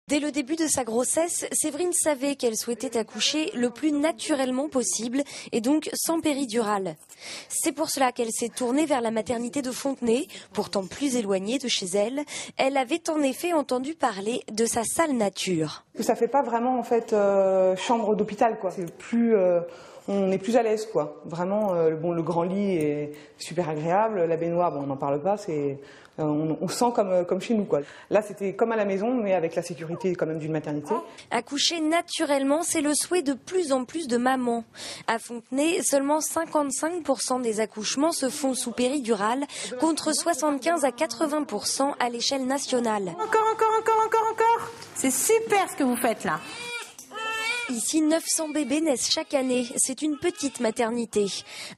Dès le début de sa grossesse, Séverine savait qu'elle souhaitait accoucher le plus naturellement possible et donc sans péridurale. C'est pour cela qu'elle s'est tournée vers la maternité de Fontenay, pourtant plus éloignée de chez elle. Elle avait en effet entendu parler de sa salle nature. Ça fait pas vraiment en fait chambre d'hôpital quoi. C'est plus on est plus à l'aise quoi. Vraiment le grand lit est super agréable, la baignoire on n'en parle pas, c'est on sent comme chez nous quoi. Là c'était comme à la maison mais avec la sécurité quand même d'une maternité. Accoucher naturellement, c'est le souhait de plus en plus de mamans. À Fontenay, seulement 55% des accouchements se font sous péridurale contre 75 à 80% à l'échelle nationale. Encore. C'est super ce que vous faites là. Ici, 900 bébés naissent chaque année. C'est une petite maternité.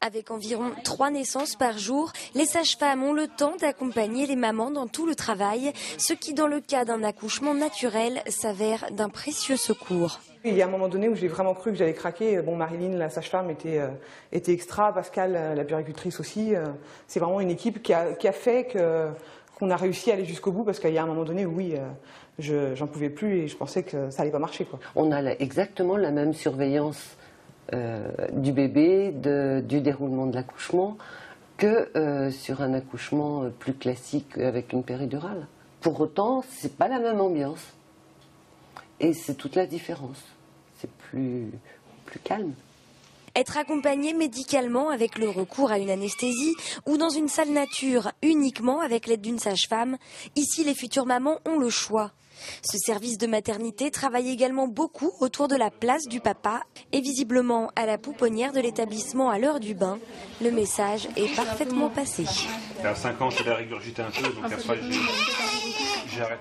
Avec environ 3 naissances par jour, les sages-femmes ont le temps d'accompagner les mamans dans tout le travail, ce qui, dans le cas d'un accouchement naturel, s'avère d'un précieux secours. Il y a un moment donné où j'ai vraiment cru que j'allais craquer. Bon, Marilyn, la sage-femme, était extra. Pascal, la puéricultrice aussi. C'est vraiment une équipe qui a fait qu'on a réussi à aller jusqu'au bout parce qu'il y a un moment donné où oui, j'en pouvais plus et je pensais que ça allait pas marcher quoi. On a exactement la même surveillance du bébé, du déroulement de l'accouchement que sur un accouchement plus classique avec une péridurale. Pour autant, c'est pas la même ambiance et c'est toute la différence. C'est plus calme. Être accompagné médicalement avec le recours à une anesthésie ou dans une salle nature uniquement avec l'aide d'une sage-femme, ici les futures mamans ont le choix. Ce service de maternité travaille également beaucoup autour de la place du papa et visiblement à la pouponnière de l'établissement à l'heure du bain, le message est parfaitement passé. À 5 ans, je l'ai régurgité un peu, donc après j'ai arrêté.